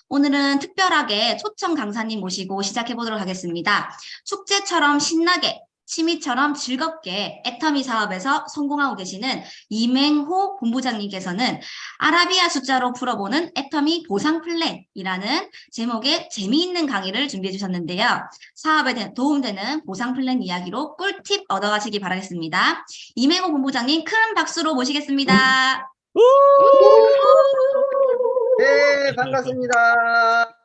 오늘은 특별하게 초청 강사님 모시고 시작해 보도록 하겠습니다. 축제처럼 신나게, 취미처럼 즐겁게 애터미 사업에서 성공하고 계시는 이맹호 본부장님께서는 아라비아 숫자로 풀어보는 애터미 보상 플랜이라는 제목의 재미있는 강의를 준비해 주셨는데요. 사업에 도움되는 보상 플랜 이야기로 꿀팁 얻어가시기 바라겠습니다. 이맹호 본부장님 큰 박수로 모시겠습니다. 네, 반갑습니다.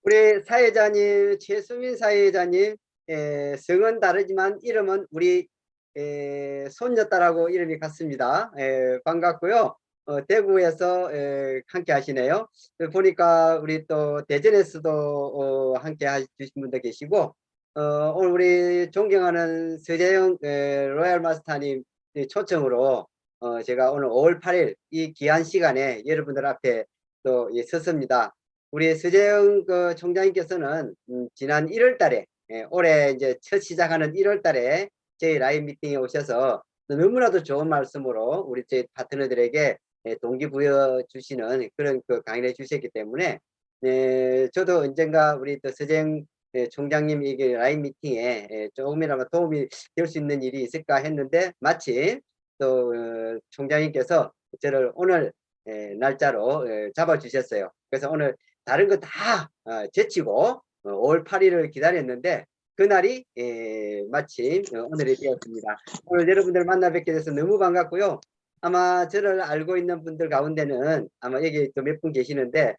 우리 사회자님, 최수민 사회자님, 성은 다르지만 이름은 우리 손녀딸하고 이름이 같습니다. 반갑고요. 대구에서 함께 하시네요. 보니까 우리 또 대전에서도 함께 해주신 분도 계시고, 오늘 우리 존경하는 서재영 로얄 마스터님 초청으로 제가 오늘 5월 8일 이 귀한 시간에 여러분들 앞에 또 섰습니다. 우리 서재영 총장님께서는 지난 1월 달에 올해 이제 첫 시작하는 1월 달에 저희 라이브 미팅에 오셔서 너무나도 좋은 말씀으로 우리 저희 파트너들에게 동기부여 주시는 그런 강의를 주셨기 때문에 저도 언젠가 우리 또 서재영 총장님 이게 라이브 미팅에 조금이나마 도움이 될 수 있는 일이 있을까 했는데 마침 또 총장님께서 저를 오늘 날짜로 잡아주셨어요. 그래서 오늘 다른 거 다 제치고 5월 8일을 기다렸는데 그날이 마침 오늘이 되었습니다. 오늘 여러분들 만나 뵙게 돼서 너무 반갑고요. 아마 저를 알고 있는 분들 가운데는 아마 여기 또 몇 분 계시는데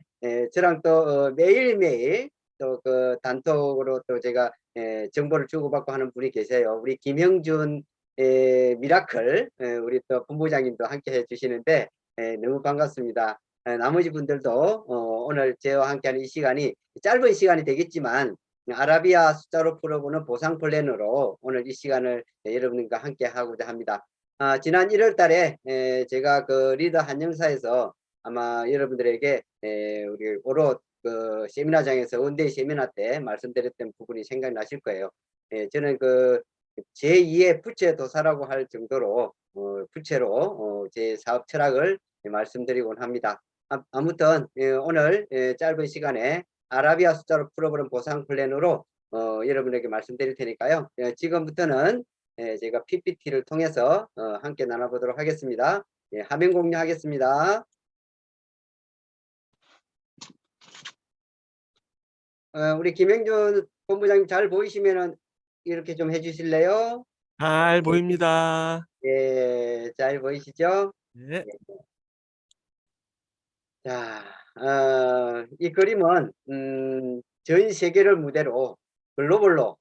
저랑 또 매일매일 또 그 단톡으로 또 제가 정보를 주고받고 하는 분이 계세요. 우리 김형준 미라클 우리 또 본부장님도 함께 해주시는데 너무 반갑습니다. 나머지 분들도 오늘 저와 함께하는 이 시간이 짧은 시간이 되겠지만 아라비아 숫자로 풀어보는 보상 플랜으로 오늘 이 시간을 여러분과 함께 하고자 합니다. 지난 1월 달에 제가 그 리더 한영사에서 아마 여러분들에게 우리 오롯 그 세미나장에서 원데이 세미나 때 말씀드렸던 부분이 생각나실 거예요. 저는 그 제2의 부채 도사라고 할 정도로 부채로 제 사업 철학을 말씀드리곤 합니다. 아무튼 오늘 짧은 시간에 아라비아 숫자로 풀어보는 보상 플랜으로 여러분에게 말씀드릴 테니까요. 지금부터는 제가 PPT를 통해서 함께 나눠보도록 하겠습니다. 화면 공유하겠습니다. 우리 김영준 본부장님 잘 보이시면은 이렇게 좀 해주실래요? 잘 보입니다. 잘 보이시죠? 네. 자, 이 그림은 전 세계를 무대로 글로벌로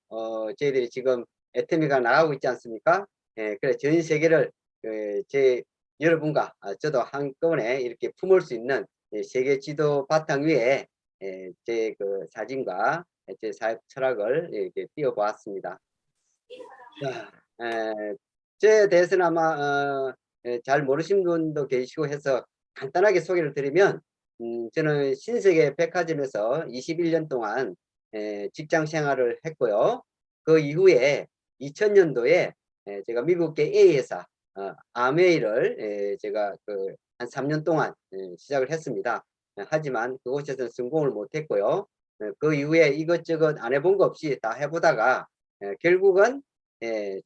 저희들이 지금 애터미가 나가고 있지 않습니까? 그래 전 세계를 제 여러분과 저도 한꺼번에 이렇게 품을 수 있는 세계 지도 바탕 위에 제 그 사진과 제 사업 철학을 이렇게 띄워보았습니다. 자, 제 대해서는 아마 잘 모르신 분도 계시고 해서 간단하게 소개를 드리면 저는 신세계 백화점에서 21년 동안 직장 생활을 했고요. 그 이후에 2000년도에 제가 미국계 A회사 아메이를 제가 그 한 3년 동안 시작을 했습니다. 하지만 그곳에서는 성공을 못했고요. 그 이후에 이것저것 안 해본 거 없이 다 해보다가 결국은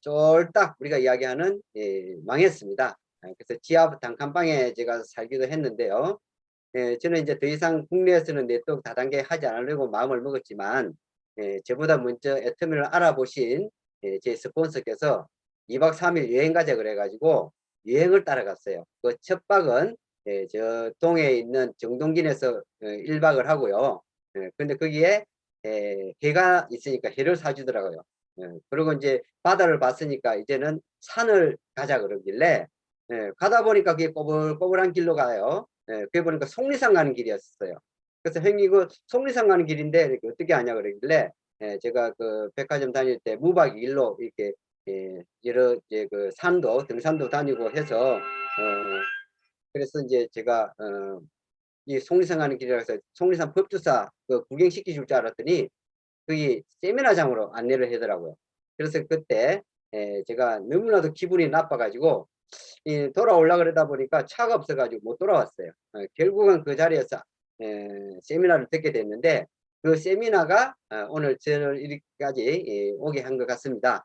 쫄딱 우리가 이야기하는 망했습니다. 그래서 지하 단칸방에 제가 살기도 했는데요. 저는 이제 더 이상 국내에서는 네트워크 다단계 하지 않으려고 마음을 먹었지만 저보다 먼저 애터미를 알아보신 제 스폰서께서 2박 3일 여행 가자 그래가지고 여행을 따라갔어요. 그 첫 박은 저 동해에 있는 정동진에서 1박을 하고요. 근데 거기에 해가 있으니까 해를 사주더라고요. 그리고 이제 바다를 봤으니까 이제는 산을 가자 그러길래 가다 보니까 그게 꼬불꼬불한 길로 가요. 그게 보니까 속리산 가는 길이었어요. 그래서 형님 그 속리산 가는 길인데 이렇게 어떻게 하냐 그러길래 제가 그 백화점 다닐 때 무박 2일로 이렇게 여러 이제 그 산도 등산도 다니고 해서 그래서 이제 제가 이 속리산 가는 길이라서 속리산 법주사 그 구경시켜 줄 줄 알았더니 그게 세미나장으로 안내를 하더라고요. 그래서 그때 제가 너무나도 기분이 나빠가지고 돌아오려고 그러다 보니까 차가 없어가지고 못 돌아왔어요. 결국은 그 자리에서 세미나를 듣게 됐는데 그 세미나가 오늘 저를 여기까지 오게 한 것 같습니다.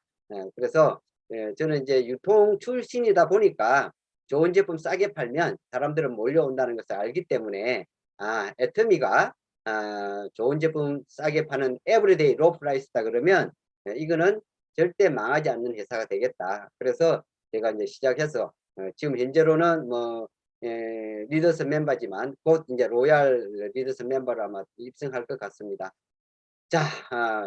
그래서 저는 이제 유통 출신이다 보니까 좋은 제품 싸게 팔면 사람들은 몰려온다는 것을 알기 때문에 애터미가 좋은 제품 싸게 파는 에브리데이 로우 프라이스다 그러면 이거는 절대 망하지 않는 회사가 되겠다. 그래서 제가 이제 시작해서 지금 현재로는 뭐 리더스 멤버지만 곧 이제 로얄 리더스 멤버로 아마 입성할 것 같습니다. 자,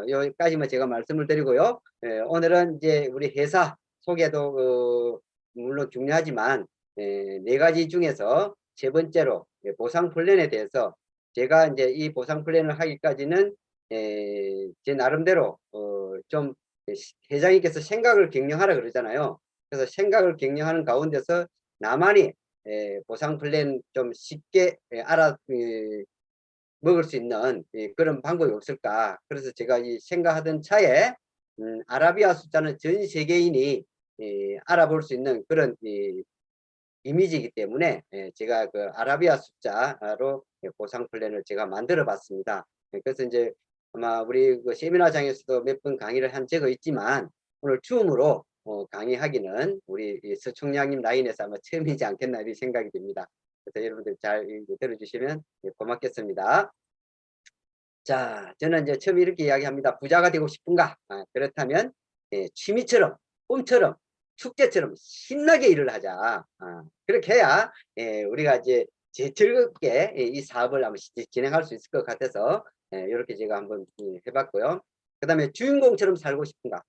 여기까지만 제가 말씀을 드리고요. 오늘은 이제 우리 회사 소개도 물론 중요하지만 네 가지 중에서 세 번째로 보상 플랜에 대해서 제가 이제 이 보상 플랜을 하기까지는 제 나름대로 좀 회장님께서 생각을 갱령하라 그러잖아요. 그래서 생각을 갱령하는 가운데서 나만이 보상 플랜 좀 쉽게 먹을 수 있는 그런 방법이 없을까. 그래서 제가 이 생각하던 차에 아라비아 숫자는 전 세계인이 알아볼 수 있는 그런 이미지이기 때문에 제가 그 아라비아 숫자로 보상 플랜을 제가 만들어 봤습니다. 그래서 이제 아마 우리 그 세미나장에서도 몇 번 강의를 한 적이 있지만 오늘 처음으로 강의하기는 우리 서총장님 라인에서 아마 처음이지 않겠나 이런 생각이 듭니다. 그래서 여러분들 잘 들어주시면 고맙겠습니다. 자, 저는 이제 처음 이렇게 이야기합니다. 부자가 되고 싶은가? 그렇다면 취미처럼, 꿈처럼, 축제처럼 신나게 일을 하자. 그렇게 해야 우리가 이제 즐겁게 이 사업을 한번 진행할 수 있을 것 같아서 이렇게 제가 한번 해봤고요. 그 다음에 주인공처럼 살고 싶은가?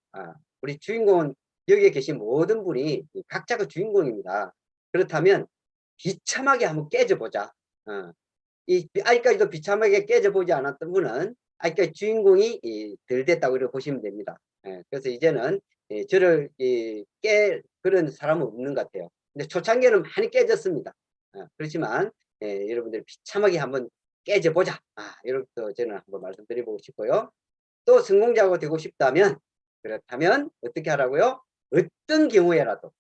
우리 주인공은 여기에 계신 모든 분이 각자가 주인공입니다. 그렇다면 비참하게 한번 깨져보자. 아직까지도 비참하게 깨져보지 않았던 분은 아직까지 주인공이 덜 됐다고 이렇게 보시면 됩니다. 그래서 이제는 저를 깰 그런 사람은 없는 것 같아요. 근데 초창기에는 많이 깨졌습니다. 그렇지만 여러분들 비참하게 한번 깨져보자. 이렇게 저는 한번 말씀드리고 싶고요. 또 성공자가 되고 싶다면 그렇다면 어떻게 하라고요? 어떤 경우에라도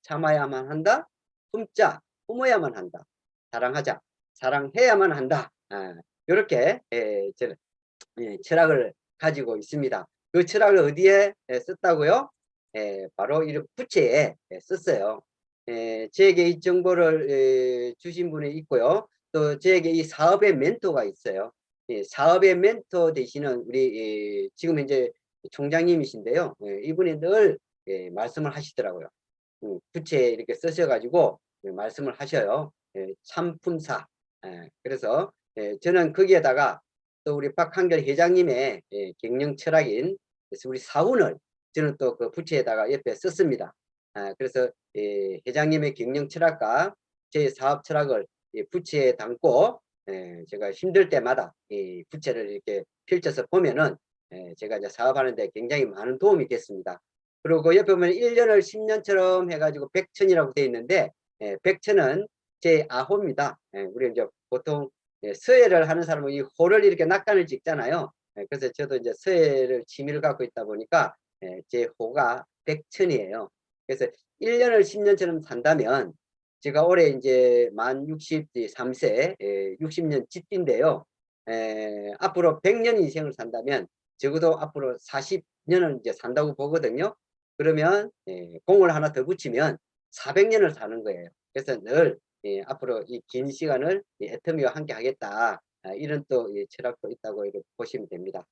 참아야만 한다. 품자, 품어야만 한다. 사랑하자, 사랑해야만 한다. 이렇게 저는 철학을 가지고 있습니다. 그 철학을 어디에 썼다고요? 바로 이 부채에 썼어요. 저에게 이 정보를 주신 분이 있고요. 또 저에게 이 사업의 멘토가 있어요. 사업의 멘토 되시는 우리 지금 현재 총장님이신데요. 이분이 늘 말씀을 하시더라고요. 부채에 이렇게 쓰셔가지고 말씀을 하셔요. 참품사. 그래서 저는 거기에다가 또 우리 박한결 회장님의 경영 철학인 그래서 우리 사운을 저는 또 그 부채에다가 옆에 썼습니다. 그래서 회장님의 경영 철학과 제 사업 철학을 부채에 담고 제가 힘들 때마다 이 부채를 이렇게 펼쳐서 보면은 제가 이제 사업하는데 굉장히 많은 도움이 됐습니다. 그리고 그 옆에 보면 1년을 10년처럼 해가지고 백천이라고 되어 있는데 백천은 제 아호입니다. 우리 이제 보통 서예를 하는 사람은 이 호를 이렇게 낙관을 찍잖아요. 그래서 저도 이제 서예를 취미를 갖고 있다 보니까 제 호가 백천이에요. 그래서 1년을 10년처럼 산다면 제가 올해 이제 만 63세 60년 찌띠인데요. 앞으로 100년 인생을 산다면 적어도 앞으로 40년을 이제 산다고 보거든요. 그러면 공을 하나 더 붙이면 400년을 사는 거예요. 그래서 늘 앞으로 이 긴 시간을 애터미와 함께 하겠다. 이런 또 철학도 있다고 이렇게 보시면 됩니다.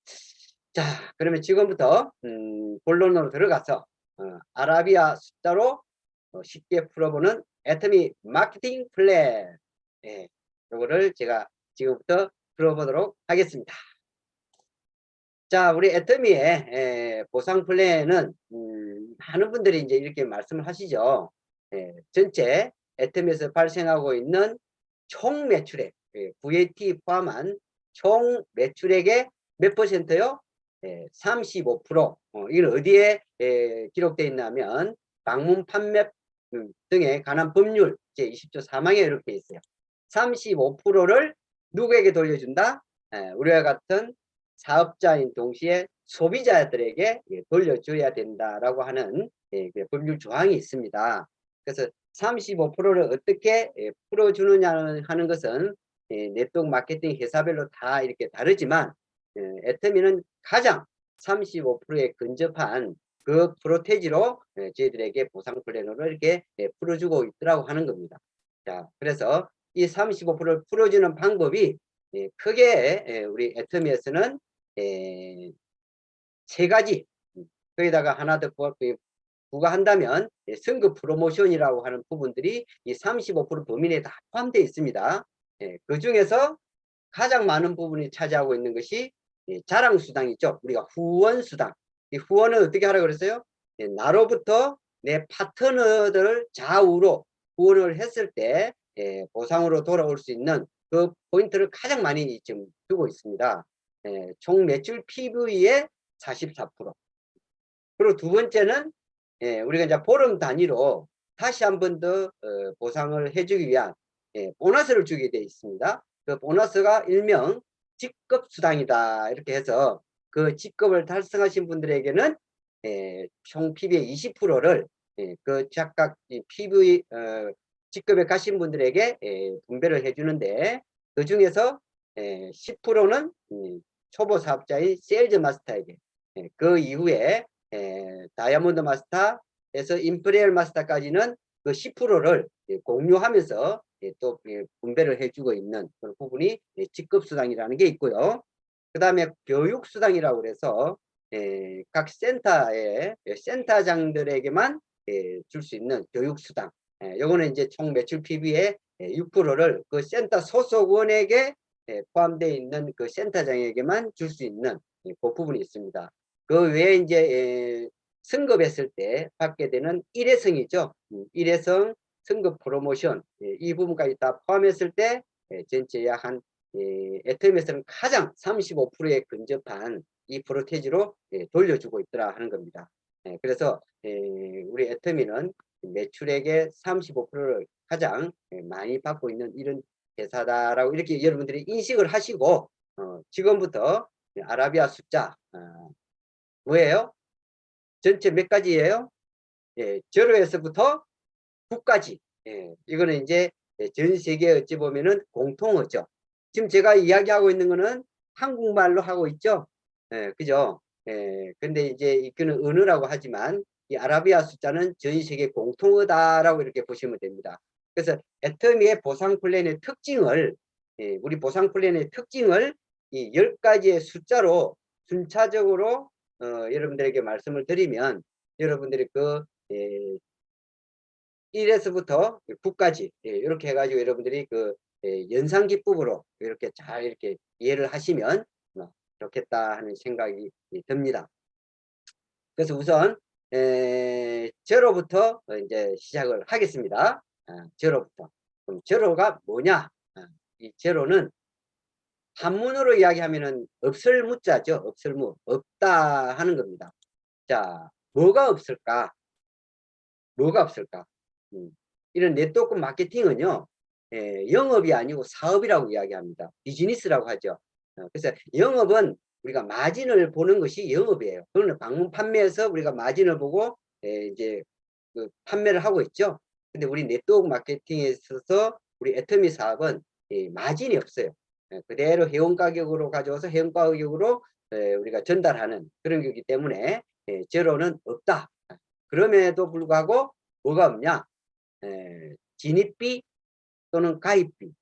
자, 그러면 지금부터 본론으로 들어가서 아라비아 숫자로 쉽게 풀어보는 애터미 마케팅 플랜. 요거를 제가 지금부터 풀어보도록 하겠습니다. 자, 우리 애터미의 보상 플랜은 많은 분들이 이제 이렇게 말씀을 하시죠. 전체 애터미에서 발생하고 있는 총 매출액, VAT 포함한 총 매출액의 몇 %요? 35%. 이건 어디에 기록되어 있냐면 방문 판매 등에 관한 법률 제20조 4항에 이렇게 있어요. 35%를 누구에게 돌려준다? 우리와 같은 사업자인 동시에 소비자들에게 돌려줘야 된다라고 하는 법률 조항이 있습니다. 그래서 35%를 어떻게 풀어주느냐 하는 것은 네트워크 마케팅 회사별로 다 이렇게 다르지만 애터미는 가장 35%에 근접한 그 프로테지로 저희들에게 보상 플랜으로 이렇게 풀어주고 있더라고 하는 겁니다. 자, 그래서 이 35%를 풀어주는 방법이 크게 우리 애터미에서는 세 가지, 거기다가 하나 더 부과한다면 선거 프로모션이라고 하는 부분들이 이 35% 범위 내에 다 포함되어 있습니다. 그 중에서 가장 많은 부분이 차지하고 있는 것이 자랑수당이죠. 우리가 후원수당. 이 후원은 어떻게 하라고 그랬어요? 나로부터 내 파트너들을 좌우로 후원을 했을 때 보상으로 돌아올 수 있는 그 포인트를 가장 많이 지금 두고 있습니다. 총 매출 PV의 44%. 그리고 두 번째는 우리가 이제 보름 단위로 다시 한 번 더 보상을 해주기 위한 보너스를 주게 되어 있습니다. 그 보너스가 일명 직급수당이다 이렇게 해서 그 직급을 달성하신 분들에게는 총 PV의 20%를 그 각각 PV 직급에 가신 분들에게 분배를 해주는데 그 중에서 10%는 초보 사업자인 세일즈 마스터에게 그 이후에 다이아몬드 마스터에서 임페리얼 마스터까지는 그 10%를 공유하면서 또 분배를 해주고 있는 그런 부분이 직급수당이라는 게 있고요. 그 다음에 교육수당이라고 해서 각 센터의 센터장들에게만 줄 수 있는 교육수당. 요거는 이제 총 매출 PV의 6%를 그 센터 소속원에게 포함되어 있는 그 센터장에게만 줄 수 있는 그 부분이 있습니다. 그 외에 이제 승급했을 때 받게 되는 일회성이죠. 일회성 승급 프로모션 이 부분까지 다 포함했을 때 전체 약 한 애터미에서는 가장 35%에 근접한 이 프로테지로 돌려주고 있더라 하는 겁니다. 그래서 우리 애터미는 매출액의 35%를 가장 많이 받고 있는 이런 회사다라고 이렇게 여러분들이 인식을 하시고 지금부터 아라비아 숫자 뭐예요? 전체 몇 가지예요? 제로에서부터 9까지. 이거는 이제 전 세계 어찌 보면은 공통어죠. 지금 제가 이야기하고 있는 거는 한국말로 하고 있죠. 그죠? 근데 이제 이거는 언어라고 하지만 이 아라비아 숫자는 전 세계 공통어다라고 이렇게 보시면 됩니다. 그래서 애터미의 보상 플랜의 특징을 우리 보상 플랜의 특징을 이 10가지의 숫자로 순차적으로 여러분들에게 말씀을 드리면 여러분들이 그 1에서부터 9까지 이렇게 해가지고 여러분들이 그 연상기법으로 이렇게 잘 이렇게 이해를 하시면 좋겠다 하는 생각이 듭니다. 그래서 우선 제로부터 이제 시작을 하겠습니다. 제로부터. 그럼 제로가 뭐냐? 이 제로는 한문으로 이야기하면은 없을 무자죠. 없을 무. 없다 하는 겁니다. 자, 뭐가 없을까? 뭐가 없을까? 이런 네트워크 마케팅은요, 영업이 아니고 사업이라고 이야기합니다. 비즈니스라고 하죠. 그래서 영업은 우리가 마진을 보는 것이 영업이에요. 그거는 방문 판매에서 우리가 마진을 보고 이제 그 판매를 하고 있죠. 근데 우리 네트워크 마케팅에 있어서 우리 애터미 사업은 마진이 없어요. 그대로 회원 가격으로 가져와서 회원 가격으로 우리가 전달하는 그런 거기 때문에 제로는 없다. 그럼에도 불구하고 뭐가 없냐? 진입비 또는 가입비.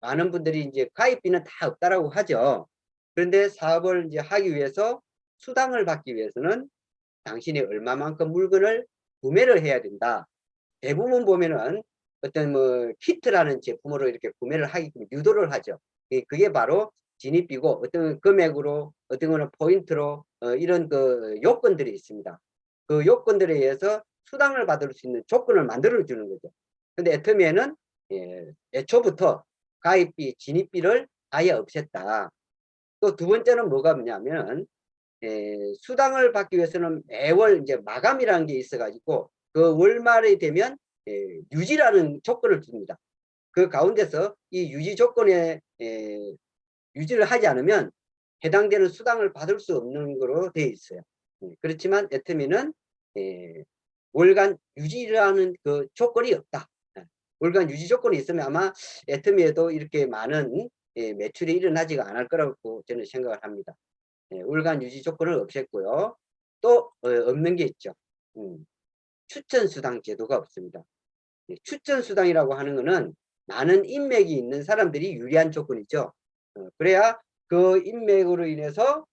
많은 분들이 이제 가입비는 다 없다라고 하죠. 그런데 사업을 이제 하기 위해서 수당을 받기 위해서는 당신이 얼마만큼 물건을 구매를 해야 된다. 대부분 보면은 어떤 뭐 키트라는 제품으로 이렇게 구매를 하게끔 유도를 하죠. 그게 바로 진입비고 어떤 금액으로 어떤 거는 포인트로 이런 그 요건들이 있습니다. 그 요건들에 의해서 수당을 받을 수 있는 조건을 만들어 주는 거죠. 근데 애터미에는 애초부터 가입비, 진입비를 아예 없앴다. 또 두 번째는 뭐가 뭐냐면 수당을 받기 위해서는 매월 이제 마감이라는 게 있어가지고 그 월말이 되면 유지라는 조건을 줍니다. 그 가운데서 이 유지 조건에 유지를 하지 않으면 해당되는 수당을 받을 수 없는 거로 되어 있어요. 그렇지만 애터미는 월간 유지라는 그 조건이 없다. 월간 유지 조건이 있으면 아마 애터미에도 이렇게 많은 매출이 일어나지가 않을 거라고 저는 생각을 합니다. 월간 유지 조건을 없앴고요. 또 없는 게 있죠. 추천수당 제도가 없습니다. 추천수당이라고 하는 것은 많은 인맥이 있는 사람들이 유리한 조건이죠. 그래야 그 인맥으로 인해서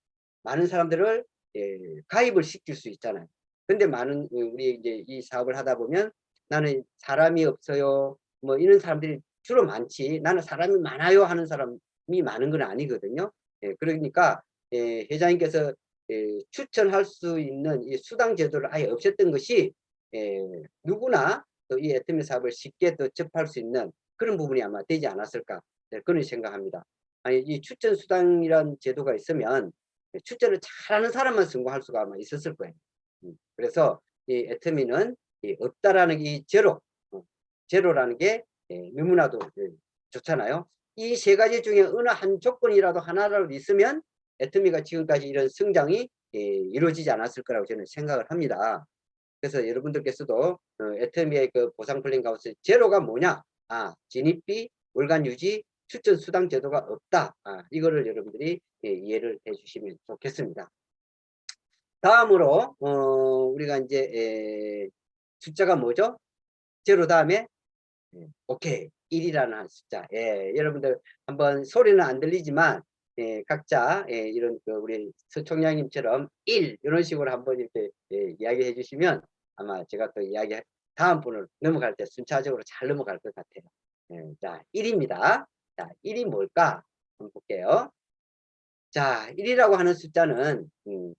많은 사람들을 가입을 시킬 수 있잖아요. 근데 많은 우리 이제 이 사업을 하다 보면 나는 사람이 없어요. 뭐 이런 사람들이 주로 많지. 나는 사람이 많아요 하는 사람이 많은 건 아니거든요. 그러니까 회장님께서 추천할 수 있는 이 수당 제도를 아예 없앴던 것이 누구나 또 이 애터미 사업을 쉽게 또 접할 수 있는 그런 부분이 아마 되지 않았을까 그런 생각합니다. 아니 이 추천 수당이란 제도가 있으면 추천을 잘하는 사람만 성공할 수가 아마 있었을 거예요. 그래서 이 애터미는 없다라는 이 제로, 제로라는 게 너무나도 좋잖아요. 이 세 가지 중에 어느 한 조건이라도 하나라도 있으면 애터미가 지금까지 이런 성장이 이루어지지 않았을 거라고 저는 생각을 합니다. 그래서 여러분들께서도 애터미의 그 보상 플랜 가운데 제로가 뭐냐? 진입비, 월간 유지, 추천 수당 제도가 없다. 이거를 여러분들이 이해를 해주시면 좋겠습니다. 다음으로 우리가 이제 숫자가 뭐죠? 제로 다음에 오케이 1이라는 숫자. 여러분들 한번 소리는 안 들리지만 각자 이런 그 우리 서총장님처럼 1 이런 식으로 한번 이렇게 이야기해 주시면 아마 제가 또 이야기 다음 분을 넘어갈 때 순차적으로 잘 넘어갈 것 같아요. 자 1입니다. 자 1이 뭘까? 한번 볼게요. 자 1이라고 하는 숫자는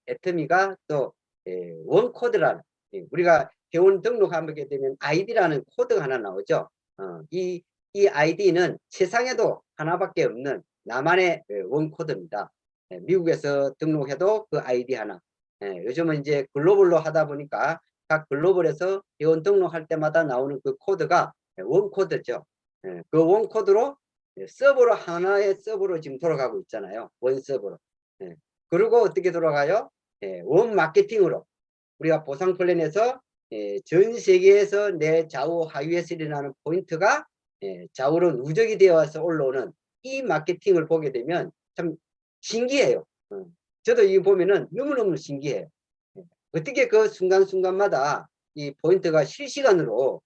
애터미가 또 원코드라는 우리가 회원 등록하게 되면 아이디라는 코드가 하나 나오죠. 이 아이디는 세상에도 하나밖에 없는 나만의 원코드입니다. 미국에서 등록해도 그 아이디 하나. 요즘은 이제 글로벌로 하다 보니까 각 글로벌에서 회원 등록할 때마다 나오는 그 코드가 원코드죠. 그 원코드로 서버로 하나의 서버로 지금 돌아가고 있잖아요. 원 서버로. 그리고 어떻게 돌아가요? 원 마케팅으로 우리가 보상 플랜에서 전 세계에서 내 좌우 하위에서 일어나는 포인트가 좌우로 누적이 되어 와서 올라오는 이 마케팅을 보게 되면 참 신기해요. 저도 이거 보면은 너무너무 신기해요. 어떻게 그 순간순간마다 이 포인트가 실시간으로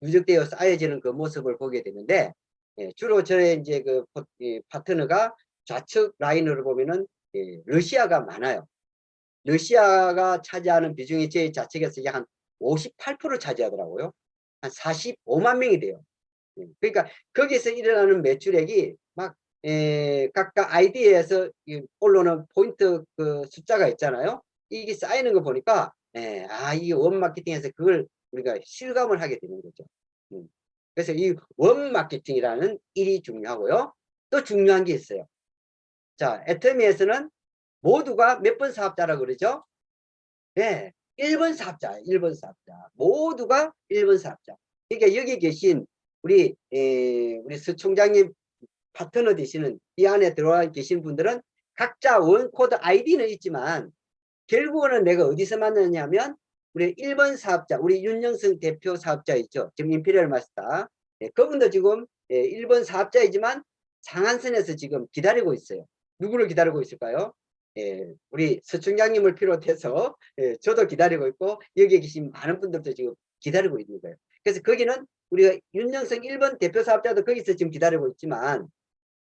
누적되어 쌓여지는 그 모습을 보게 되는데 주로 저의 이제 그 파트너가 좌측 라인으로 보면은 러시아가 많아요. 러시아가 차지하는 비중이 제 좌측에서 한 58% 차지하더라고요. 한 45만 명이 돼요. 그러니까 거기서 일어나는 매출액이 막 각각 아이디에서 올라오는 포인트 그 숫자가 있잖아요. 이게 쌓이는 거 보니까 이 원 마케팅에서 그걸 우리가 실감을 하게 되는 거죠. 그래서 이 원 마케팅이라는 일이 중요하고요. 또 중요한 게 있어요. 자, 애터미에서는 모두가 몇 번 사업자라고 그러죠? 1번 사업자, 1번 사업자. 모두가 1번 사업자. 그러니까 여기 계신 우리 서총장님 파트너 되시는 이 안에 들어와 계신 분들은 각자 원코드 아이디는 있지만 결국은 내가 어디서 만나냐면 우리 1번 사업자, 우리 윤영승 대표 사업자 있죠. 지금 임페리얼 마스터. 그분도 지금 1번 사업자이지만 상한선에서 지금 기다리고 있어요. 누구를 기다리고 있을까요? 우리 서총장님을 비롯해서 저도 기다리고 있고 여기에 계신 많은 분들도 지금 기다리고 있는 거예요. 그래서 거기는 우리가 윤영승 1번 대표 사업자도 거기서 지금 기다리고 있지만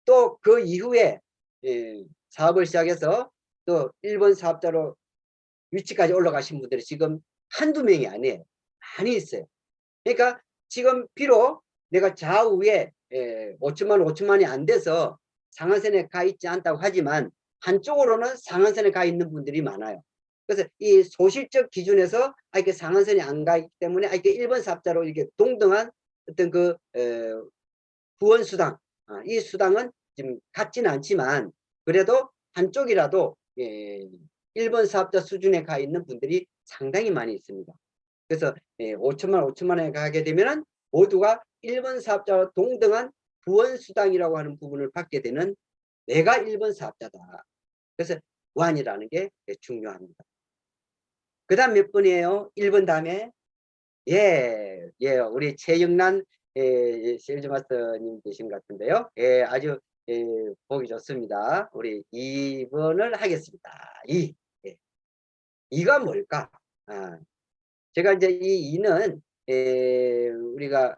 또 그 이후에 사업을 시작해서 또 1번 사업자로 위치까지 올라가신 분들이 지금 한두 명이 아니에요. 많이 있어요. 그러니까 지금 비록 내가 좌우에 5천만이 안 돼서 상한선에 가 있지 않다고 하지만 한쪽으로는 상한선에 가 있는 분들이 많아요. 그래서 이 소실적 기준에서 이렇게 상한선에 안 가 있기 때문에 이렇게 1번 사업자로 이렇게 동등한 어떤 그 후원 수당, 이 수당은 지금 같지는 않지만 그래도 한쪽이라도 1번 사업자 수준에 가 있는 분들이 상당히 많이 있습니다. 그래서 5천만에 가게 되면 모두가 1번 사업자와 동등한 후원 수당이라고 하는 부분을 받게 되는 내가 1번 사업자다. 그래서 원이라는 게 중요합니다. 그 다음 몇 번이에요? 1번 다음에 우리 최영란 세일즈 마스터님 계신 것 같은데요. 아주 보기 좋습니다. 우리 2번을 하겠습니다. 2. 예. 2가 뭘까? 제가 이제 이 2는 우리가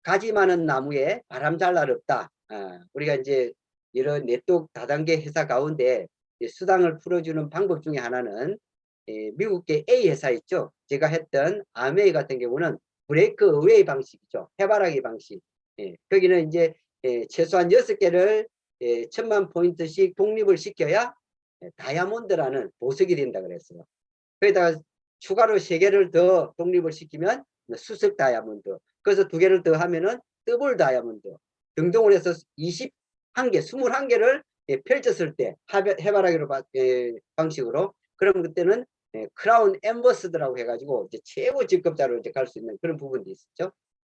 가지 많은 나무에 바람 잘 날 없다. 우리가 이제 이런 네트워크 다단계 회사 가운데 수당을 풀어주는 방법 중에 하나는 미국계 A 회사 있죠. 제가 했던 아메이 같은 경우는 브레이크 어웨이 방식이죠. 해바라기 방식. 거기는 이제 최소한 6개를 1000만 포인트씩 독립을 시켜야 다이아몬드라는 보석이 된다 그랬어요. 거기다가 추가로 3개를 더 독립을 시키면 수석 다이아몬드. 그래서 2개를 더 하면은 더블 다이아몬드 등등을 해서 21개, 21개를 펼쳤을 때 해바라기로 방식으로 그럼 그때는 크라운 엠버스드라고 해가지고 이제 최고 직급자로 이제 갈 수 있는 그런 부분도 있었죠.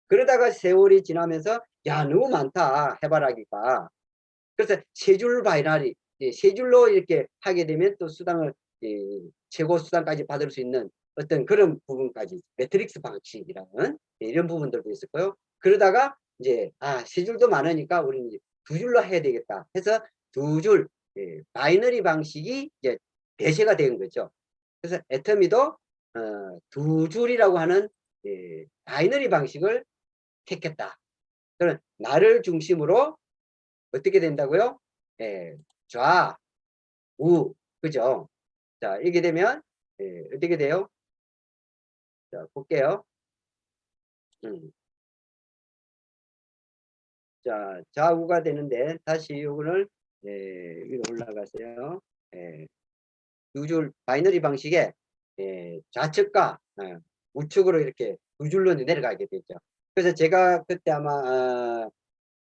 그러다가 세월이 지나면서 야 너무 많다 해바라기가. 그래서 3줄 바이너리 3줄로 이렇게 하게 되면 또 수당을 최고 수당까지 받을 수 있는 어떤 그런 부분까지 매트릭스 방식이라는 이런 부분들도 있었고요. 그러다가 이제 3줄도 많으니까 우리는 이제 2줄로 해야 되겠다 해서 2줄 바이너리 방식이 이제 대세가 된 거죠. 그래서 애터미도 2줄이라고 하는 바이너리 방식을 택했다. 그런 나를 중심으로 어떻게 된다고요? 좌, 우, 그죠? 자, 이렇게 되면 어떻게 돼요? 자, 볼게요. 자, 좌우가 되는데 다시 이거를 위로 올라가세요. 두 줄 바이너리 방식에 좌측과 우측으로 이렇게 2줄로 내려가게 되죠. 그래서 제가 그때 아마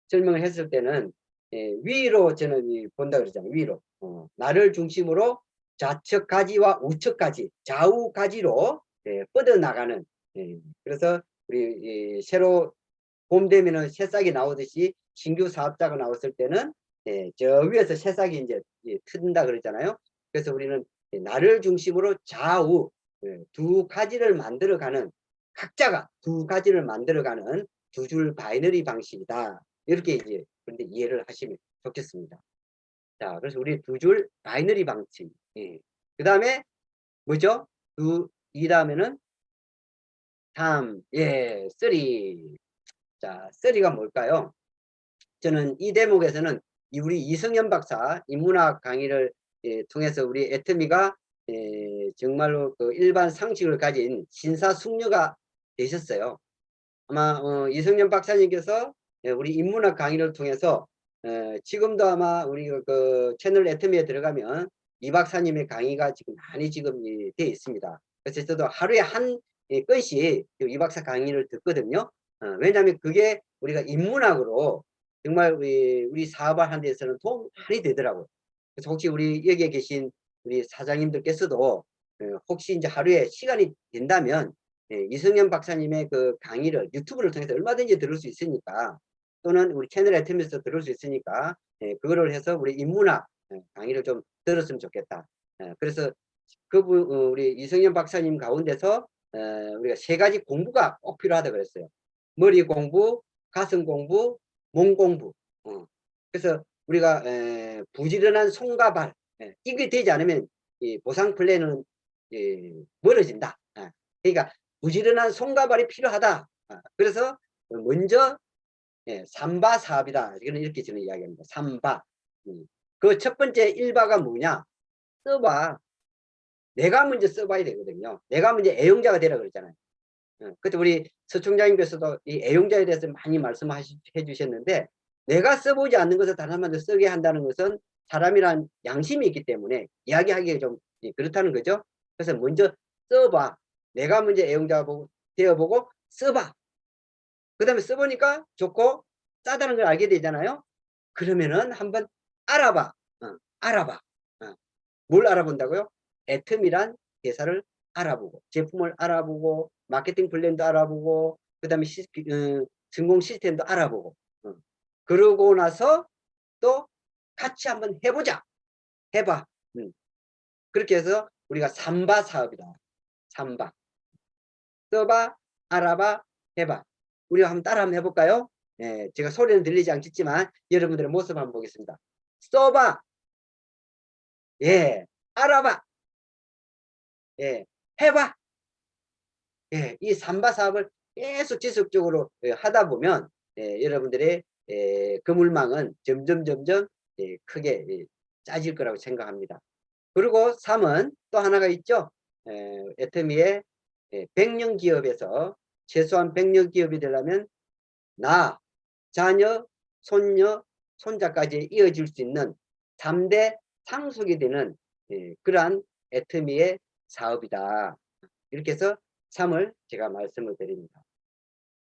설명을 했을 때는 위로 저는 본다 그러잖아요. 위로 나를 중심으로 좌측 가지와 우측 가지, 좌우 가지로 뻗어나가는. 그래서 우리 새로 봄 되면은 새싹이 나오듯이 신규 사업자가 나왔을 때는 저 위에서 새싹이 이제 튼다 그러잖아요. 그래서 우리는 나를 중심으로 좌우 두 가지를 만들어가는 각자가 두 가지를 만들어가는 2줄 바이너리 방식이다. 이렇게 이제 그런데 이해를 하시면 좋겠습니다. 자, 그래서 우리 2줄 바이너리 방식. 그 다음에 뭐죠? 이 다음에는 3, 3. 자, 3가 뭘까요? 저는 이 대목에서는 우리 이성현 박사 인문학 강의를 통해서 우리 애터미가 정말로 그 일반 상식을 가진 신사숙녀가 되셨어요. 아마 이성현 박사님께서 우리 인문학 강의를 통해서 지금도 아마 우리 그 채널 애터미에 들어가면 이 박사님의 강의가 지금 많이 지금 되어 있습니다. 그래서 저도 하루에 한 건씩 이 박사 강의를 듣거든요. 왜냐하면 그게 우리가 인문학으로 정말 우리 사업을 하는 데서는 도움 많이 되더라고요. 그래서 혹시 우리 여기에 계신 우리 사장님들께서도 혹시 이제 하루에 시간이 된다면 이승현 박사님의 그 강의를 유튜브를 통해서 얼마든지 들을 수 있으니까 또는 우리 채널 애터미에서 들을 수 있으니까 그거를 해서 우리 인문학 강의를 좀 들었으면 좋겠다. 그래서 우리 이승현 박사님 가운데서 우리가 3가지 공부가 꼭 필요하다 그랬어요. 머리 공부, 가슴 공부, 몸 공부. 그래서 우리가 부지런한 손과 발 이게 되지 않으면 이 보상 플랜은 멀어진다. 그러니까 부지런한 손과 발이 필요하다. 그래서 먼저 삼바 사업이다. 이거는 이렇게 저는 이야기합니다. 삼바. 그 첫 번째 1바가 뭐냐? 써봐. 내가 먼저 써봐야 되거든요. 내가 먼저 애용자가 되라 그랬잖아요. 그때 우리 서총장님께서도 이 애용자에 대해서 많이 말씀해 주셨는데 내가 써보지 않는 것을 다른 사람한테 쓰게 한다는 것은 사람이란 양심이 있기 때문에 이야기하기가 좀 그렇다는 거죠. 그래서 먼저 써봐. 내가 먼저 애용자가 되어보고 써봐. 그 다음에 써보니까 좋고 싸다는 걸 알게 되잖아요. 그러면은 한번 알아봐. 알아봐. 뭘 알아본다고요? 애터미란 회사를 알아보고 제품을 알아보고 마케팅 플랜도 알아보고 그 다음에 성공 시스템도 알아보고 그러고 나서 또 같이 한번 해보자. 해봐. 그렇게 해서 우리가 삼바 사업이다. 삼바. 써봐, 알아봐, 해봐. 우리 한번 따라 한번 해볼까요? 예, 제가 소리는 들리지 않겠지만 여러분들의 모습 한번 보겠습니다. 써봐. 예, 알아봐. 예, 해봐. 예, 이 삼바사업을 계속 지속적으로 하다 보면 여러분들의 그물망은 점점 크게 짜질 거라고 생각합니다. 그리고 3은 또 하나가 있죠. 애터미의 100년 기업에서 최소한 100년 기업이 되려면 나, 자녀, 손녀, 손자까지 이어질 수 있는 3대 상속이 되는 그러한 애터미의 사업이다. 이렇게 해서 3을 제가 말씀을 드립니다.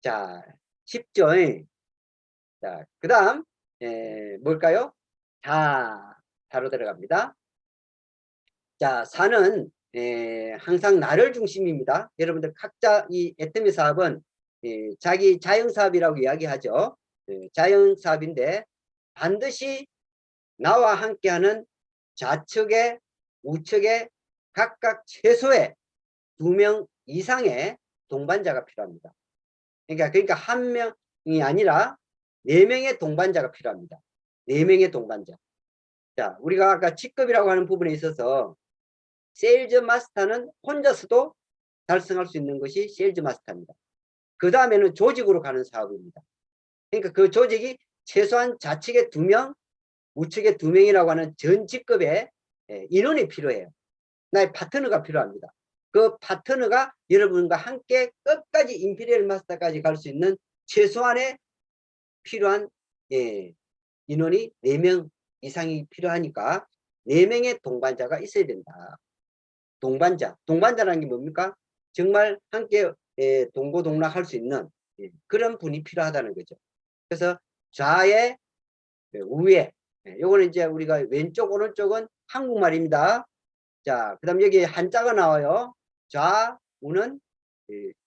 자, 쉽죠? 자, 그 다음 뭘까요? 자, 바로 들어갑니다. 자, 4는 항상 나를 중심입니다. 여러분들 각자 이 애터미 사업은 자기 자영사업이라고 이야기하죠. 자영사업인데 반드시 나와 함께하는 좌측에 우측에 각각 최소의 2명 이상의 동반자가 필요합니다. 그러니까 한 명이 아니라 4명의 동반자가 필요합니다. 4명의 동반자. 자, 우리가 아까 직급이라고 하는 부분에 있어서 세일즈 마스터는 혼자서도 달성할 수 있는 것이 세일즈 마스터입니다. 그 다음에는 조직으로 가는 사업입니다. 그러니까 그 조직이 최소한 좌측에 2명, 우측에 2명이라고 하는 전 직급의 인원이 필요해요. 나의 파트너가 필요합니다. 그 파트너가 여러분과 함께 끝까지 임피리얼 마스터까지 갈 수 있는 최소한의 필요한 인원이 4명 이상이 필요하니까 4명의 동반자가 있어야 된다. 동반자라는 게 뭡니까? 정말 함께 동고동락할 수 있는 그런 분이 필요하다는 거죠. 그래서 좌에 우에 요거는 이제 우리가 왼쪽 오른쪽은 한국말입니다. 자, 그 다음 여기 한자가 나와요. 좌우는